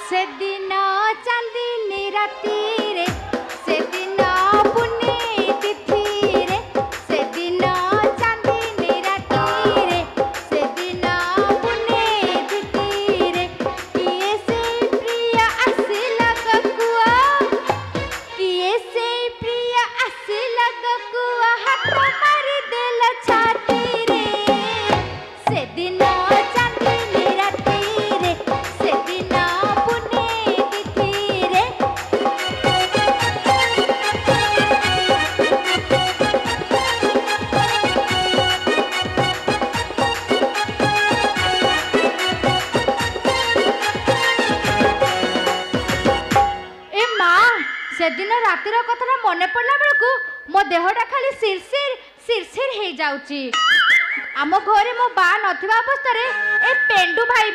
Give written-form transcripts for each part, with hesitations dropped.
से दिन चांदनी राती रे से दिन पुनी तिथि रे से दिन चांदनी राती रे से दिन पुनी तिथि रे किए से प्रिय आसिला गकुआ किए से प्रिय आसिला गकुआ हाथ मारी देला छाती रे से दिन चांदनी राती रे से दिन पुनी तिथि रे। ए माँ से दिन रातिर कथा मने पड़ला बेलकू मो देहटा खाली सिरसिर सिरसिर हो जाउची। आम घरे मो बा नथिबा अवस्था ए पेंडू भाई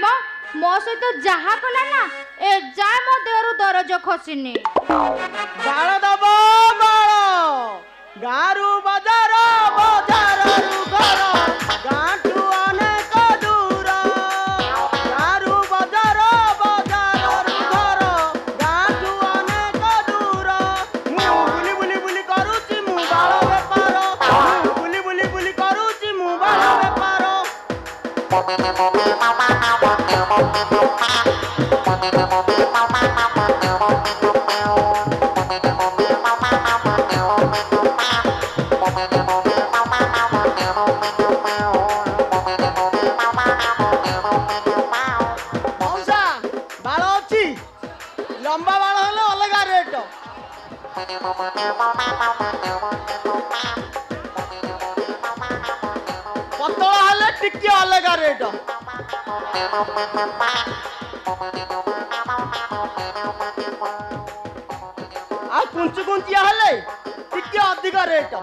मो सहित जहा कला ना ए जाए मो देहरु दरज खसिनी। बाळ दब बाळ गारू बजार बजाररू घर गांठू अनेक दूर गारू बजार बजाररू घर गांठू अनेक दूर मु बुली बुली बुली करूची मु बाळ बेपार मु बुली बुली बुली करूची मु बाळ बेपार। मौसा बाळ अछि लंबा बाळ हेले अलगा रेट पतला हेले टिके अलगा रेट आ कुंची कुंचिया हेले टिके अधिक रेट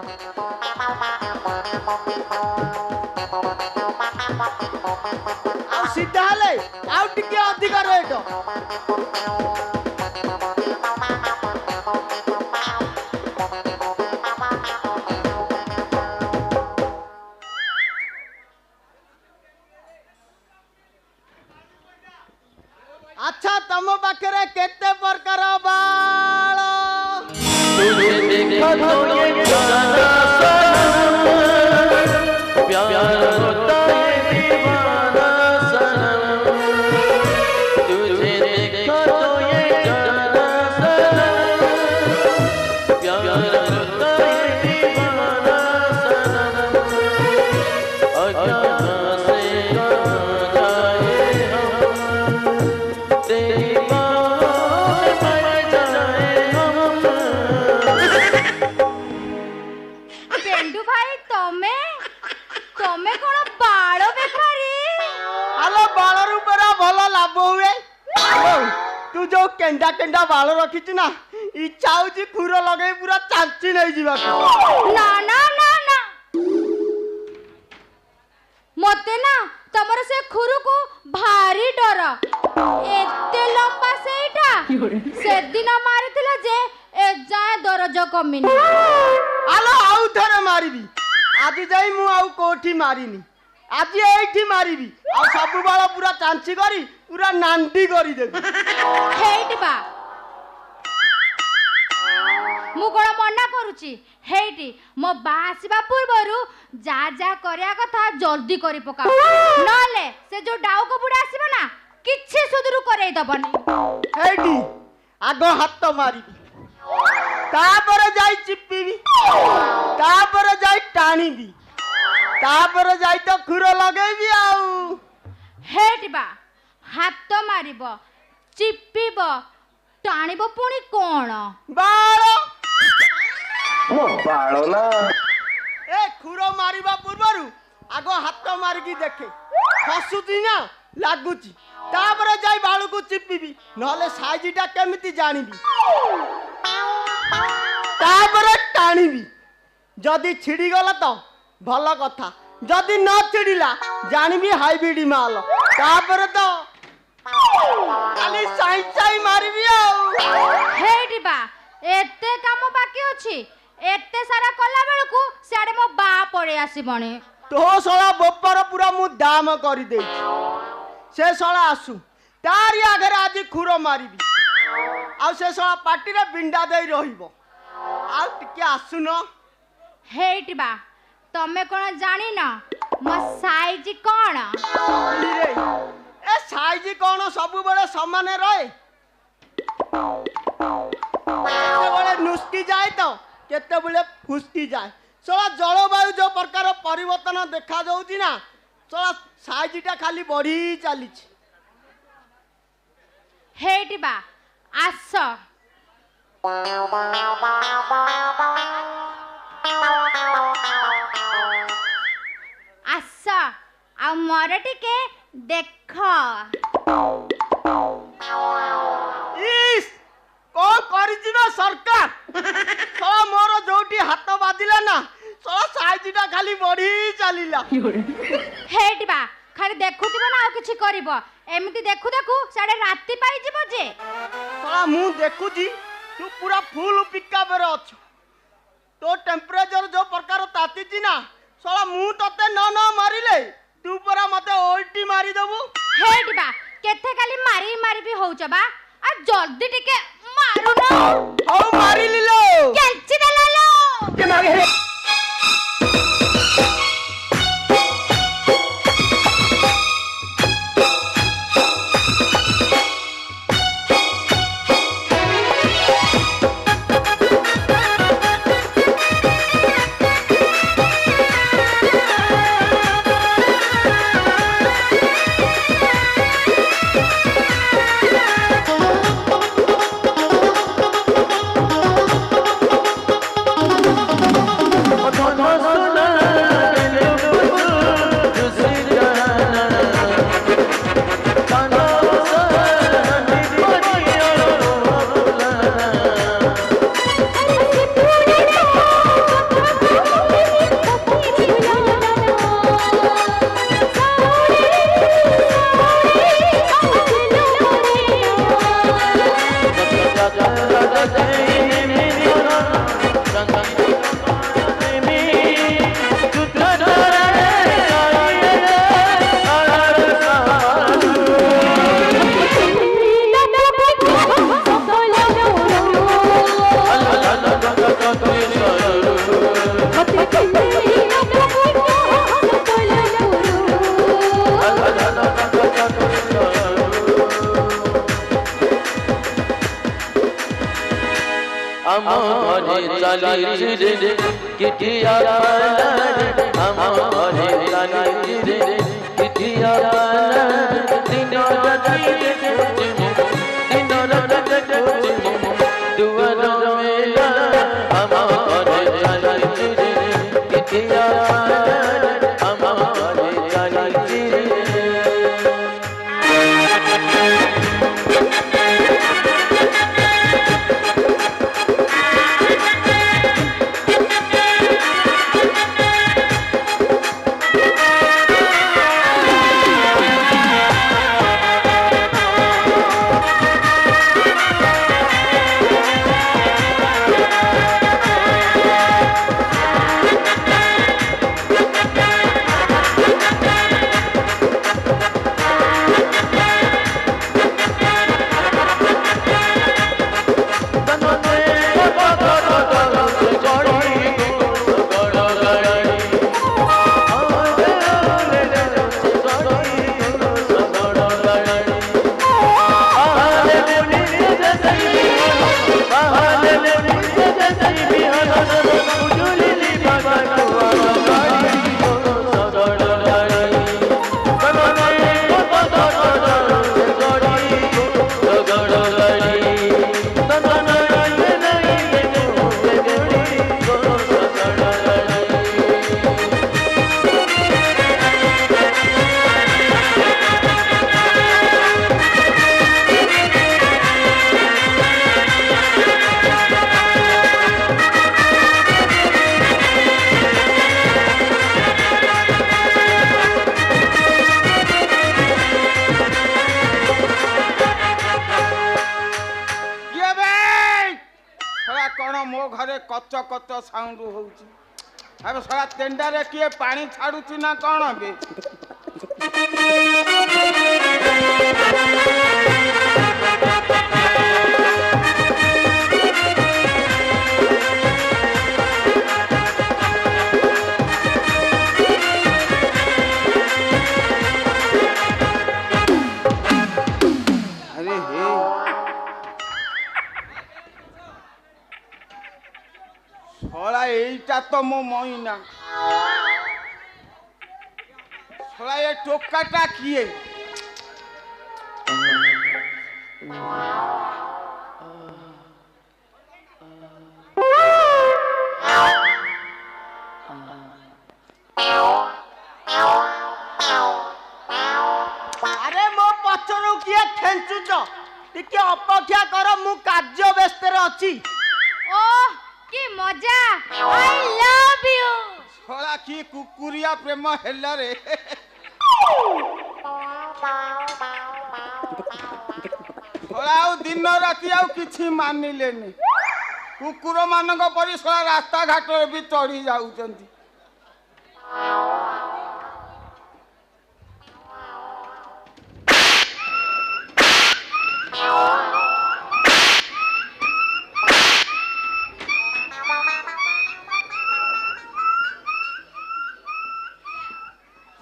आ सीधा हेले आ टिके अधिक रेट। अच्छा तम पाखरे केते प्रकार बाळ तुझे देखा तो ये जाना सनम प्यार होता है दीवाना सनम तुझे देखा तो ये जाना सनम प्यार होता है दीवाना सनम अज्ञान से कहाँ जाए हम तेरी बाहों में मर जाए हम। पेंडू भाई तमे तमे कोन बाळ बेपारी आलो बाळ रूपरा भल लाभ हुए तू जो केंडा केंडा बाळ रखिछु ना इच्छा होची खुर लगे पूरा चांची नै जीवा ना ना ना ना मते ना तमर से खुरु को भारी डर एते लंबा सेटा से दिन मारिथिला जे ए जाय दरज कमिनी। आलो आउ थरे मारिबी आज जाई मु आउ कोठी मारिनी आज एठी मारिबी आ सब बाळ पूरा चांची करी पूरा नांडी करी देबी हेट बा मु कोन मना करूची हेटी मो बा आसीबा पूर्वरु जा जा करिया कथा जल्दी करी पका नले से जो डाउ को बुडा आसीबा ना किछि सुदुरु करई दबनी। एठी आगो हाथ मारिबी तापर जाई चिप्पीबी तापर जाई टाणीबी तापर जाई तो खुर लगेबी आउ हेट बा हाथ मारिबो चिप्पीबो टाणीबो पुणी कोण बाळ मो बाळ ना ए खुर मारिबा पूर्वरु आगो हाथ मारिकी देखे फसुती ना लागुची तापर जाई बाळू को चिप्पीबी नहले साइजटा केमिति जानिबी तापर टाणीबी जदी छिड़ी गला तो भल कथा जदी न छिड़ीला जानिबी हाइब्रिड माल तापर तो खाली साई साई मारिबी आउ हेट बा एते काम बाकी अछि एते सारा कला बेलकू सियाडे मो बा पड़े आसीबणी। तो सला बोपर पूरा मु दाम कर दे से सला आसु तारी आगे आज खुर मारिबी आ से सला पार्टी रे बिंडा दे रहिबो आ टिके आसुन हेट बा तमे कोन जानी ना मो साइज कोन रे ए साइज कोन सब बड़े समान रहे केते बड़े नुस्की जाए तो केते बड़े फुस्की जाए सला जलवायु जो प्रकार परिवर्तन देखा जाउची ना सला साइज टा खाली बढ़ी चली हेट बा आस आस आ मोर टिके देख इस कौन करिछि ना सरकार सला मोर जोटी हाथ बाजिला ना सला साइज टा खाली बढ़ी चलीला हेट बा खाली देखुथिबो ना आ किछि करबो एमिति देखु देखु साडे राती पाई जिवो जे सला मु देखुछि तू पूरा फुल पिका बेर अछ तो टेम्परेचर जो प्रकार तातीछि ना सला मु तते न मारिले तू पूरा मते उल्टी मारी देबू हेट बा केथे खाली मारी मारी भी होउछ बा आ जल्दी टिके मारू न हौ मारी लिलो केलची देलालो के मागे हे किटिया हमारे लाली रे किटिया दिनो राती दिनो राती दुआर मेला हमारे लाली रे किटिया हमारे लाली रे कच कच साउंड होउची अब सारा तेंडा रे किए पानी छाडुची ना कोन बे আরে হে ছড়া এইটা তো মো মইনা ছড়া এ টোকাটা কিয়ে আরে ମୋ ପଛରୁ କିଏ ଖେଞ୍ଚୁଛ ଟିକେ ଅପେକ୍ଷା କର ମୁଁ କାର୍ଯ୍ୟ ବ୍ୟସ୍ତରେ ଅଛି ओह की मजा आई लव यू ছড়া কি কুকুরিয়া প্রেম হেলা রে ছড়া ଆଉ ଦିନ ରାତି ଆଉ କିଛି ମାନିଲେନି କୁକୁର ମାନଙ୍କ ପରି ଛড়ା ରାସ୍ତା ଘାଟରେ ବି ଚଢି ଯାଉଛନ୍ତି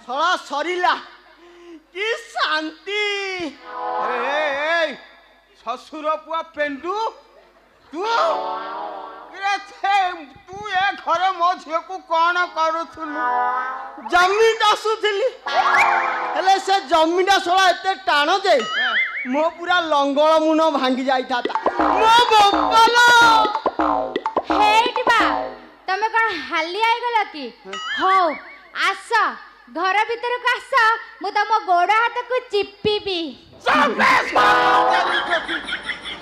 ଶଳା ସରିଲା କି ଶାନ୍ତି এই শ্বশুর পুয়া পেন্ডু তু এ ঘরে মো ঝিଅକୁ କଣ କରୁଥିଲୁ ଜମି ଚାଷୁଥିଲି ହେଲେ ସେ ଜମିଟା ଶଳା ଏତେ ଟାଣ ଯେ ମୋ ପୁରା ଲଙ୍ଗଳ ମୁନ ଭାଙ୍ଗି ଯାଇଥାନ୍ତା ମୋ ବୋପାଲ हेट बा तमे कोन हाली आइ गला की हो आस घर भीतर को आस मु तम गोड़ हाथ को चिप्पीबी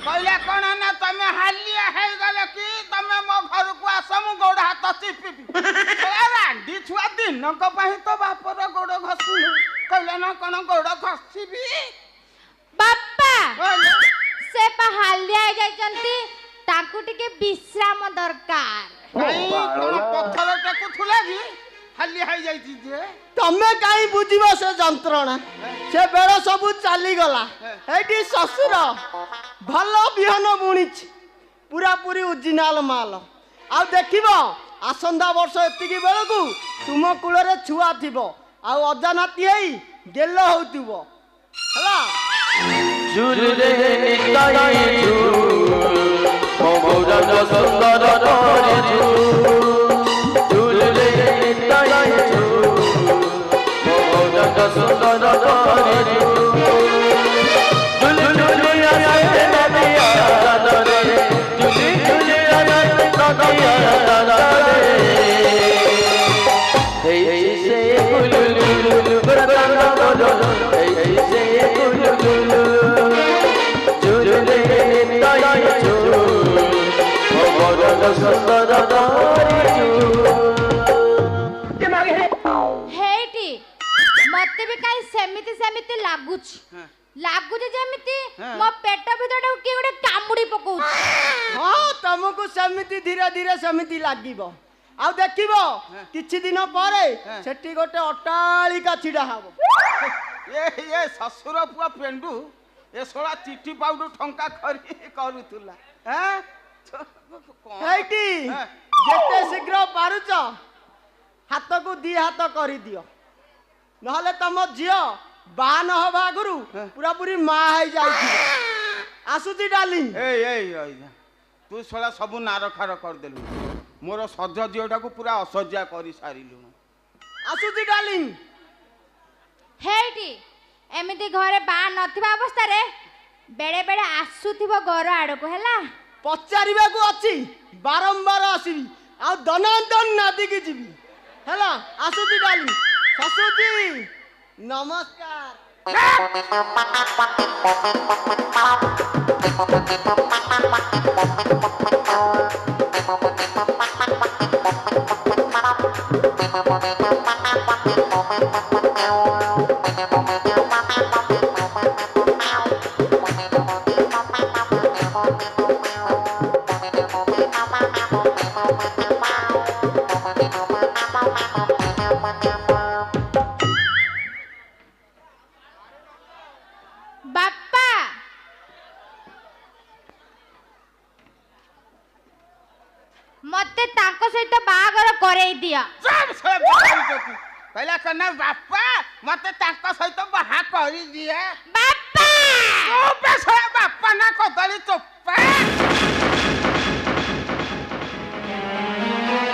କହିଲେ କଣ ନା ତମେ ହାଲିଆ ହେଇଗଲେ କି ତମେ ମୋ ଘରକୁ ଆସ ମୁଁ ଗୋଡ଼ ହାତ ଚିପିବି ରାଣ୍ଡି ଛୁଆ ଦିନକ ପାଇଁ ତ ବାପର ଗୋଡ଼ ଘଷୁନୁ କହିଲେ ନା କଣ ଗୋଡ଼ ଘଷିବି बापा କହିଲେ से पा हाली आइ जाइचंती ताकू टिके विश्राम दरकार କାଇଁ କଣ ପଥର ଟେକୁଥିଲା କି ହାଲିଆ ହେଇଯାଇଛି ଯେ ତମେ କାହିଁ ବୁଝିବ ସେ ଯନ୍ତ୍ରଣା ସେ ବେଳ ସବୁ ଚାଲିଗଲା ଏଇଠି ଶ୍ୱଶୁର ଭଲ ବିହନ ବୁଣିଛି ପୁରାପୁରି ଓରିଜିନାଲ ମାଲ ଆଉ ଦେଖିବ ଆସନ୍ତା ବର୍ଷ ଏତିକି ବେଳକୁ ତୁମ କୂଳରେ ଛୁଆ ଥିବ ଆଉ ଅଜାନାତି ହେଇ ଗେଲ ହଉଥିବ ହେଲା ঝুলরে নিতাই মৌরাজ সুন্দর করে ঝুলরে নিতাই মৌরাজ সুন্দর করে ঝুল ঝুলিয়া রে নদিয়া রে ঝুলি ঝুলিয়া রে নদিয়া রে এই সে গুলগুল বরদান বলো এই সে গুলগুল ঝুলরে নিতাই মৌরাজ সুন্দর করে हेटी मते भी काई सेमिति लागुछ लागुछ जेमिति मो पेट भीतर की गुडे कामुडी पकौछ ହଁ ତମକୁ ସେମିତି ଧୀରେ ଧୀରେ ସେମିତି ଲାଗିବ ଆଉ ଦେଖିବ କିଛି ଦିନ ପରେ ସେଠି ଗୋଟେ ଅଟ୍ଟାଳିକା ଛିଡା ହବ ଏ ଶ୍ୱଶୁର ପୁଅ ପେଣ୍ଡୁ ଏ ଶଳା ଚିଠି ପାଉଡୁ ଟଙ୍କା କରୁଥିଲା ଏଇଠି ଯେତେ ଶୀଘ୍ର ପାରୁଛ ହାତକୁ ଦି ହାତ କରିଦିଅ ନହେଲେ ତମ ଝିଅ ବାହା ନ ହବା ଆଗରୁ ପୁରାପୁରି ମା ହେଇଯାଇଥିବ ଆସୁଛି ଡାର୍ଲିଂ ଏଇ ତୁ ଶଳା ସବୁ ନାରଖାର କରିଦେଲୁ ମୋର ସଜ ଝିଅଟାକୁ ପୁରା ଅସଜ୍ୟା କରି ସାରିଲୁଣୁ ଆସୁଛି ଡାର୍ଲିଂ हेटी एमिति घरे बा नथिबा अवस्था रे बेड़े बेड़े आसुथिबो घर आड़को हैला ପଚାରିବାକୁ ଅଛି ବାରମ୍ବାର ଆସିବି ଆଉ ଦନାଦନ ନାଦିକି ଯିବି ହେଲା ଆସୁଛି ଡାର୍ଲିଂ ଶ୍ୱଶୁରଜୀ ନମସ୍କାର बापा मते तांको सहित बाहागर करेई दिया सब से बताई कहला कना बापा मते तांको सहित बाहा करी दिए बापा ओ बेसे बापा ना